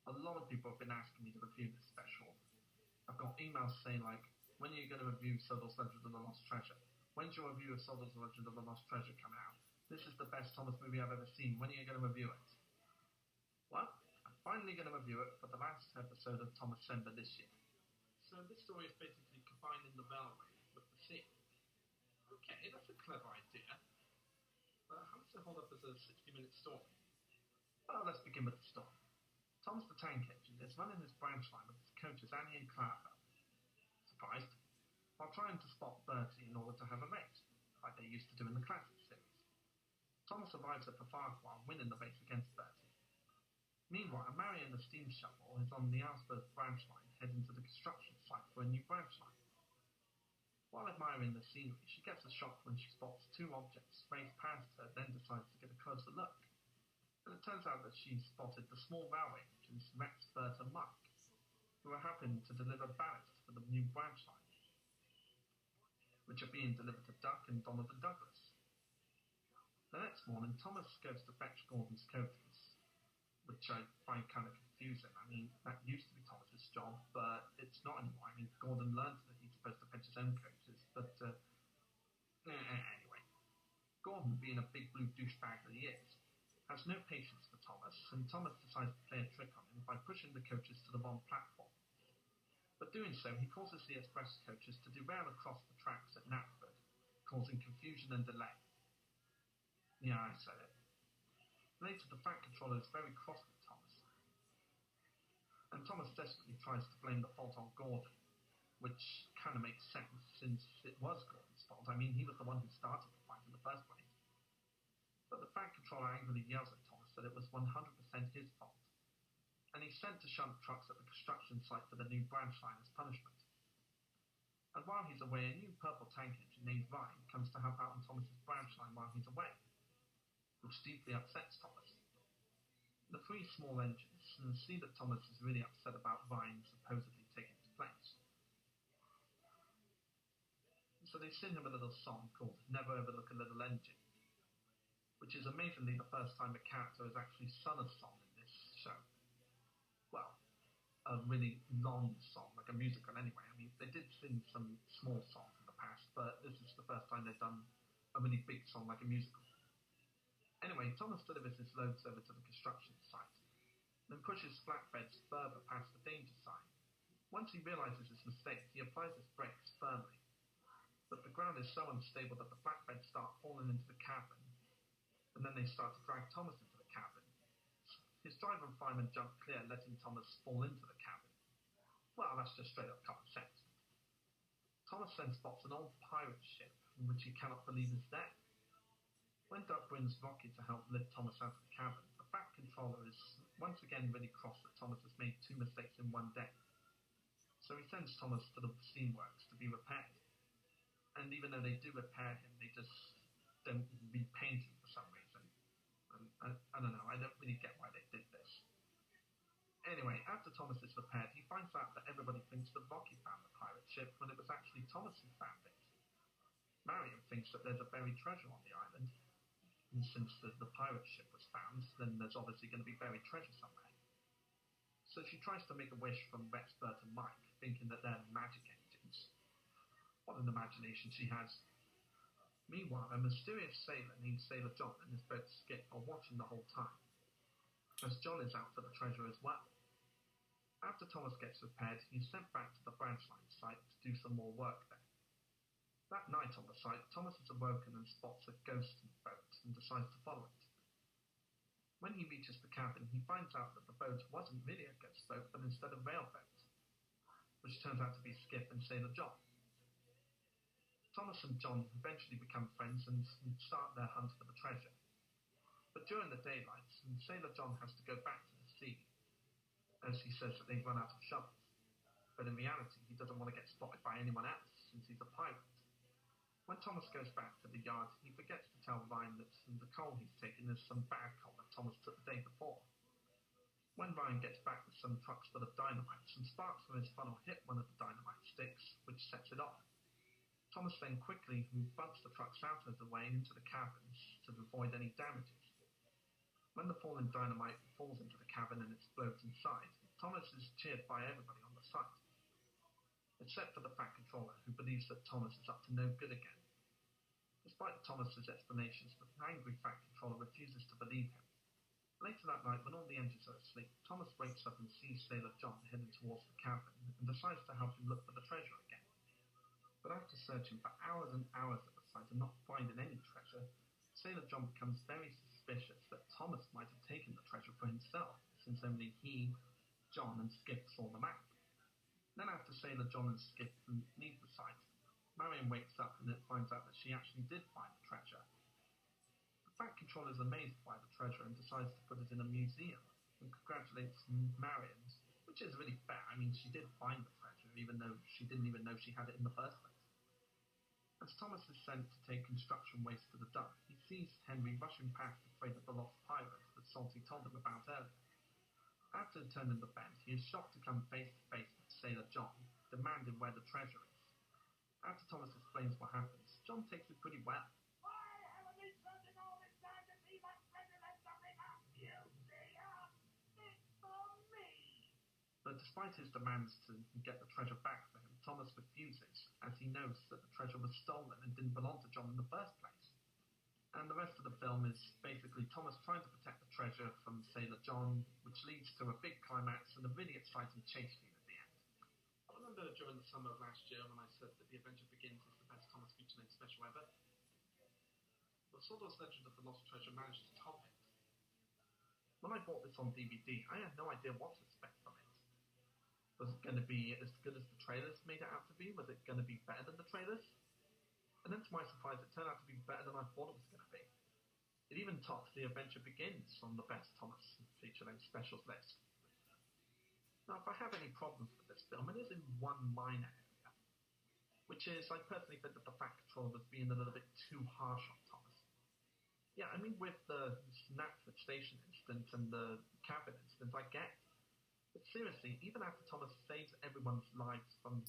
A lot of people have been asking me to review this special. I've got emails saying like, when are you going to review Sodor's Legend of the Lost Treasure? When's your review of Sodor's Legend of the Lost Treasure coming out? This is the best Thomas movie I've ever seen. When are you going to review it? Well, I'm finally going to review it for the last episode of Thomas December this year. So this story is basically combining the railway with the sea. Okay, that's a clever idea. But how does it hold up as a 60-minute story? Well, let's begin with the story. Thomas the Tank Engine is running his branch line with his coaches Annie and Clara. Surprised? While trying to spot Bertie in order to have a race, like they used to do in the classic series. Thomas arrives at the Farquhar, winning the race against Bertie. Meanwhile, Marion the steam shovel is on the Alsberg branch line heading to the construction site for a new branch line. While admiring the scenery, she gets a shock when she spots two objects race past her, then decides to get a closer look. And it turns out that she spotted the small railway engines Rex, Bert and Mike, who are happening to deliver ballast for the new branch line, which are being delivered to Duck and Donovan Douglas. The next morning, Thomas goes to fetch Gordon's coaches, which I find kind of confusing. I mean, that used to be Thomas's job, but it's not anymore. I mean, Gordon learned that he's supposed to fetch his own coaches, but anyway. Gordon, being a big blue douchebag that he is, has no patience for Thomas, and Thomas decides to play a trick on him by pushing the coaches to the wrong platform. But doing so, he causes the express coaches to derail across the tracks at Knapford, causing confusion and delay. Yeah, I said it. Later, the Fat Controller is very cross with Thomas, and Thomas desperately tries to blame the fault on Gordon, which kind of makes sense since it was Gordon's fault. I mean, he was the one who started the fight in the first place. But the Fat Controller angrily yells at Thomas that it was 100% his fault, and he's sent to shunt trucks at the construction site for the new branch line as punishment. And while he's away, a new purple tank engine named Ryan comes to help out on Thomas's branch line while he's away, which deeply upsets Thomas. The three small engines see that Thomas is really upset about Ryan supposedly taking his place. So they sing him a little song called Never Overlook a Little Engine, which is amazingly the first time a character has actually sung a song in this show. Well, a really long song, like a musical anyway. I mean, they did sing some small songs in the past, but this is the first time they've done a really big song like a musical. Anyway, Thomas delivers his loads over to the construction site, then pushes flatbeds further past the danger sign. Once he realizes his mistake, he applies his brakes firmly, but the ground is so unstable that the flatbeds start falling into the cabin, and then they start to drag Thomas into the cabin. His driver and fireman jump clear, letting Thomas fall into the cabin. Well, that's just straight up common sense. Thomas then spots an old pirate ship, which he cannot believe is there. When Doug brings Rocky to help lift Thomas out of the cabin, the Fat Controller is once again really cross that Thomas has made two mistakes in one day. So he sends Thomas to the steamworks to be repaired. And even though they do repair him, they just don't repaint him for some reason. I don't know, I don't really get why they did this. Anyway, after Thomas is repaired, he finds out that everybody thinks that Rocky found the pirate ship when it was actually Thomas who found it. Marion thinks that there's a buried treasure on the island, and since the pirate ship was found, then there's obviously going to be buried treasure somewhere. So she tries to make a wish from Rex, Bert and Mike, thinking that they're magic engines. What an imagination she has. Meanwhile, a mysterious sailor named Sailor John and his boat Skip are watching the whole time, as John is out for the treasure as well. After Thomas gets repaired, he's sent back to the branch line site to do some more work there. That night on the site, Thomas is awoken and spots a ghost boat and decides to follow it. When he reaches the cabin, he finds out that the boat wasn't really a ghost boat, but instead a railboat, which turns out to be Skip and Sailor John. Thomas and John eventually become friends and start their hunt for the treasure. But during the daylight, Sailor John has to go back to the sea, as he says that they've run out of shovels. But in reality, he doesn't want to get spotted by anyone else, since he's a pirate. When Thomas goes back to the yard, he forgets to tell Ryan that the coal he's taken is some bad coal that Thomas took the day before. When Ryan gets back with some trucks full of dynamite, some sparks from his funnel hit one of the dynamite sticks, which sets it off. Thomas then quickly bugs the trucks out of the way into the cabins to avoid any damages. When the falling dynamite falls into the cabin and explodes inside, Thomas is cheered by everybody on the site, except for the Fat Controller, who believes that Thomas is up to no good again. Despite Thomas's explanations, the angry Fat Controller refuses to believe him. Later that night, when all the engines are asleep, Thomas wakes up and sees Sailor John heading towards the cabin and decides to help him look for the treasure again. But after searching for hours and hours at the site and not finding any treasure, Sailor John becomes very suspicious that Thomas might have taken the treasure for himself, since only he, John, and Skip saw the map. Then after Sailor John and Skip leave the site, Marion wakes up and finds out that she actually did find the treasure. The Fat Controller is amazed by the treasure and decides to put it in a museum and congratulates Marion, which is really fair. I mean, she did find the treasure, even though she didn't even know she had it in the first place. As Thomas is sent to take construction waste to the dump, he sees Henry rushing past afraid of the lost pirate that Salty told him about earlier. After turning the bend, he is shocked to come face to face with Sailor John, demanding where the treasure is. After Thomas explains what happens, John takes it pretty well. Why haven't we spent all this time to see that treasure that's something up? Museum! It's for me! But despite his demands to get the treasure back for him, Thomas refuses, as he knows that the treasure was stolen and didn't belong to John in the first place. And the rest of the film is basically Thomas trying to protect the treasure from Sailor John, which leads to a big climax and a really exciting chase scene at the end. I remember during the summer of last year when I said that The Adventure Begins is the best Thomas feature-length special ever. But Sawdust Legend of the Lost Treasure managed to top it. When I bought this on DVD, I had no idea what to expect from it. Was it going to be as good as the trailers made it out to be? Was it going to be better than the trailers? And then to my surprise, it turned out to be better than I thought it was going to be. It even tops The Adventure Begins on the best Thomas feature-length specials list. Now, if I have any problems with this film, it is in one minor area, which is I personally think that the Fat Controller was being a little bit too harsh on Thomas. Yeah, I mean, with the Knapford Station instance and the cabin instance, I get it. But seriously, even after Thomas saves everyone's lives from